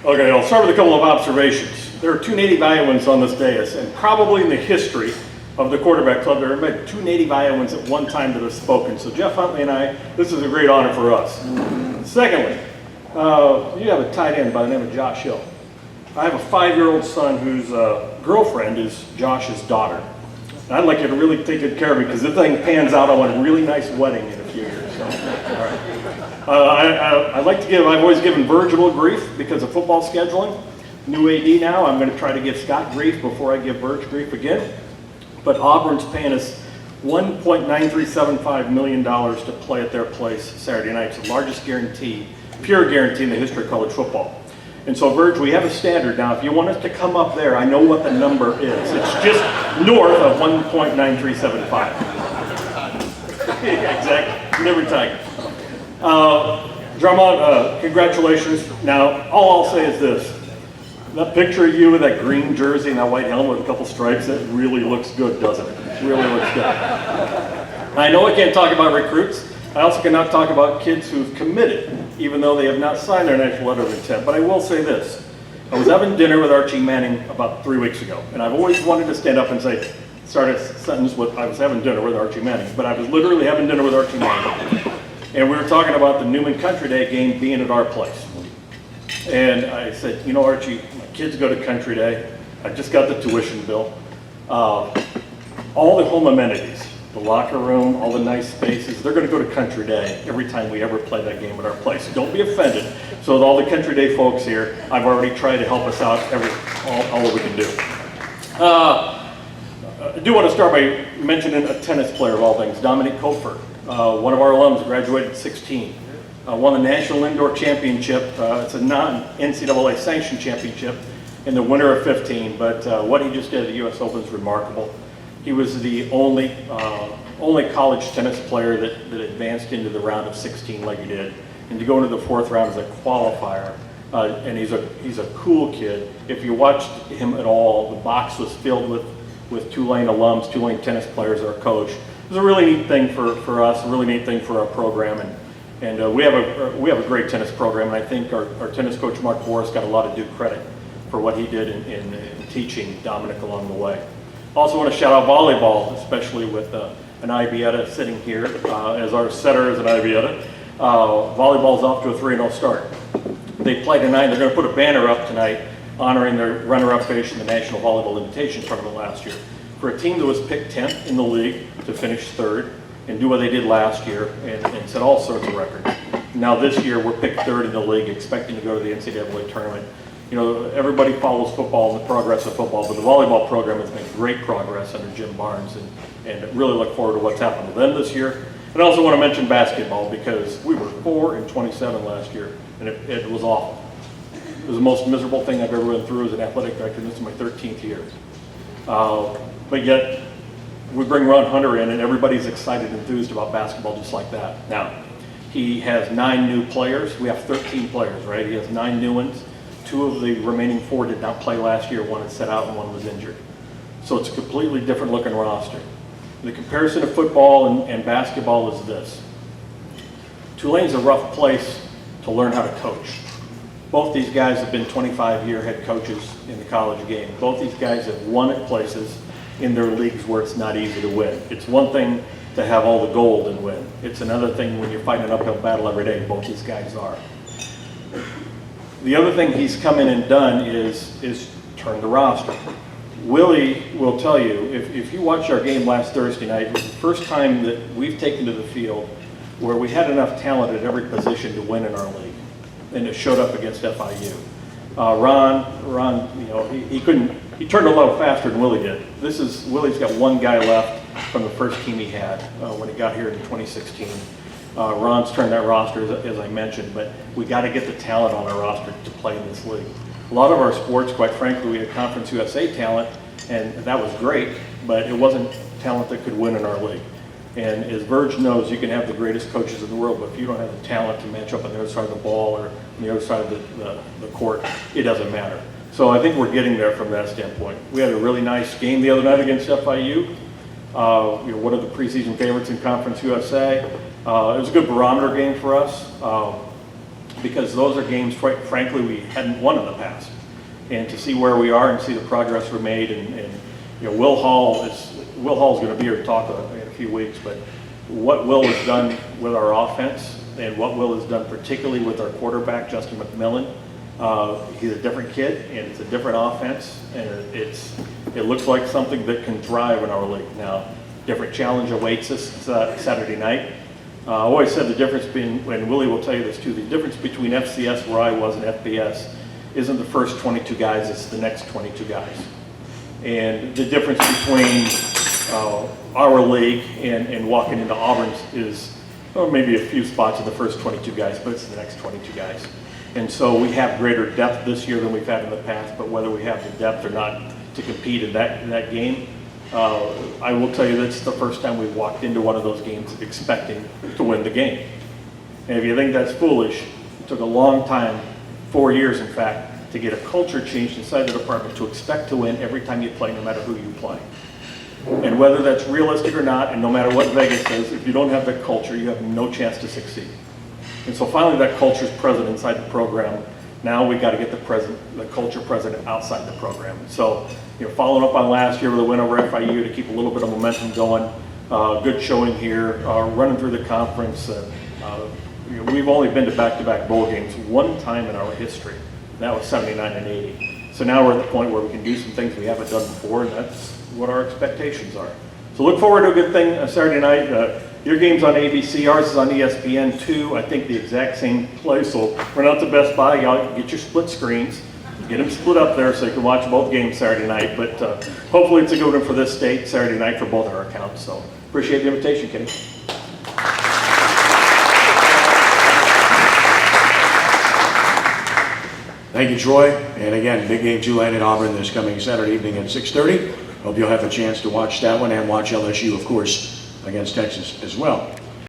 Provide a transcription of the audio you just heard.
Okay, I'll start with a couple of observations. There are two native Iowans on this dais, and probably in the history of the quarterback club, there have been two native Iowans at one time that have spoken. So Jeff Huntley and I, this is a great honor for us. Secondly, you have a tight end by the name of Josh Hill. I have a 5-year-old son whose girlfriend is Josh's daughter. And I'd like you to really take good care of me because if this thing pans out, I want a really nice wedding in a few years. So, all right. I've always given Virgil grief because of football scheduling. New AD now, I'm going to try to give Scott grief before I give Birch grief again. But Auburn's paying us $1.9375 million to play at their place Saturday night. It's the largest guarantee, pure guarantee in the history of college football. And so, Virg, we have a standard now. If you want us to come up there, I know what the number is. It's just north of 1.9375. Yeah, exactly. Never tiger. Drummond, congratulations. Now, all I'll say is this. That picture of you with that green jersey and that white helmet with a couple stripes, it really looks good, doesn't it? It really looks good. I know I can't talk about recruits. I also cannot talk about kids who've committed, even though they have not signed their national letter of intent. But I will say this. I was having dinner with Archie Manning about 3 weeks ago, and I've always wanted to stand up and start a sentence with, I was having dinner with Archie Manning, but I was literally having dinner with Archie Manning. And we were talking about the Newman Country Day game being at our place. And I said, you know, Archie, my kids go to Country Day. I just got the tuition bill. All the home amenities, the locker room, all the nice spaces, they're going to go to Country Day every time we ever play that game at our place. Don't be offended. So with all the Country Day folks here, I've already tried to help us out all that we can do. I do want to start by mentioning a tennis player of all things, Dominic Kopfer. One of our alums graduated at 16. Won the National Indoor Championship. It's a non-NCAA sanctioned championship in the winter of 15, but what he just did at the U.S. Open is remarkable. He was the only college tennis player that advanced into the round of 16 like he did, and to go into the 4th round as a qualifier. And he's a cool kid. If you watched him at all, the box was filled with Tulane alums, Tulane tennis players, our coach. It was a really neat thing for us, a really neat thing for our program, and we have a great tennis program, and I think our tennis coach Mark Boris got a lot of due credit for what he did in teaching Dominic along the way. Also want to shout out volleyball, especially with an Ibieta sitting here as our setter as an Ibieta. Volleyball's off to a 3-0 start. They play tonight. They're going to put a banner up tonight honoring their runner-up finish in the National Volleyball Invitation Tournament last year. For a team that was picked 10th in the league to finish 3rd and do what they did last year and set all sorts of records. Now this year we're picked 3rd in the league, expecting to go to the NCAA tournament. You know, everybody follows football and the progress of football, but the volleyball program has made great progress under Jim Barnes, and really look forward to what's happened to them this year. And I also want to mention basketball because we were 4-27 last year, and it was awful. It was the most miserable thing I've ever been through as an athletic director. This is my 13th year. But yet, we bring Ron Hunter in, and everybody's excited and enthused about basketball just like that. Now, he has 9 new players. We have 13 players, right? He has 9 new ones. 2 of the remaining 4 did not play last year. 1 is set out and 1 was injured. So it's a completely different looking roster. The comparison of football and basketball is this. Tulane's a rough place to learn how to coach. Both these guys have been 25-year head coaches in the college game. Both these guys have won at places in their leagues where it's not easy to win. It's one thing to have all the gold and win. It's another thing when you're fighting an uphill battle every day. Both these guys are. The other thing he's come in and done is turn the roster. Willie will tell you, if you watched our game last Thursday night, it was the first time that we've taken to the field where we had enough talent at every position to win in our league, and it showed up against FIU. Ron, you know, he turned a little faster than Willie did. Willie's got 1 guy left from the first team he had when he got here in 2016. Ron's turned that roster, as I mentioned, but we got to get the talent on our roster to play in this league. A lot of our sports, quite frankly, we had Conference USA talent, and that was great, but it wasn't talent that could win in our league. And as Virg knows, you can have the greatest coaches in the world, but if you don't have the talent to match up on the other side of the ball or on the other side of the court, it doesn't matter. So I think we're getting there from that standpoint. We had a really nice game the other night against FIU. One of the preseason favorites in Conference USA. It was a good barometer game for us. because those are games, quite frankly, we hadn't won in the past. And to see where we are and see the progress we're made, and Will Hall's going to be here to talk in a few weeks, but what Will has done with our offense and what Will has done particularly with our quarterback, Justin McMillan, he's a different kid and it's a different offense, and it looks like something that can thrive in our league. Now, different challenge awaits us Saturday night. I always said the difference between, and Willie will tell you this too, the difference between FCS, where I was, and FBS isn't the first 22 guys, it's the next 22 guys. And the difference between our league and walking into Auburn's is maybe a few spots in the first 22 guys, but it's the next 22 guys. And so we have greater depth this year than we've had in the past, but whether we have the depth or not to compete in that game, I will tell you that's the first time we've walked into one of those games expecting to win the game. And if you think that's foolish, it took a long time, 4 years in fact, to get a culture changed inside the department to expect to win every time you play, no matter who you play. And whether that's realistic or not, and no matter what Vegas says, if you don't have that culture, you have no chance to succeed. And so finally that culture is present inside the program. Now we got to get the culture present outside the program. So, following up on last year with a win over FIU to keep a little bit of momentum going, good showing here, running through the conference. We've only been to back-to-back bowl games one time in our history. That was 79 and 80. So now we're at the point where we can do some things we haven't done before, and that's what our expectations are. So look forward to a good thing Saturday night. Your game's on ABC, ours is on ESPN2, I think the exact same place. So run out to Best Buy, y'all get your split screens, get them split up there so you can watch both games Saturday night. But hopefully it's a good one for this state Saturday night for both our accounts. So appreciate the invitation, Kenny. Thank you, Troy. And again, big game Tulane at Auburn this coming Saturday evening at 6:30. Hope you'll have a chance to watch that one and watch LSU, of course, against Texas as well.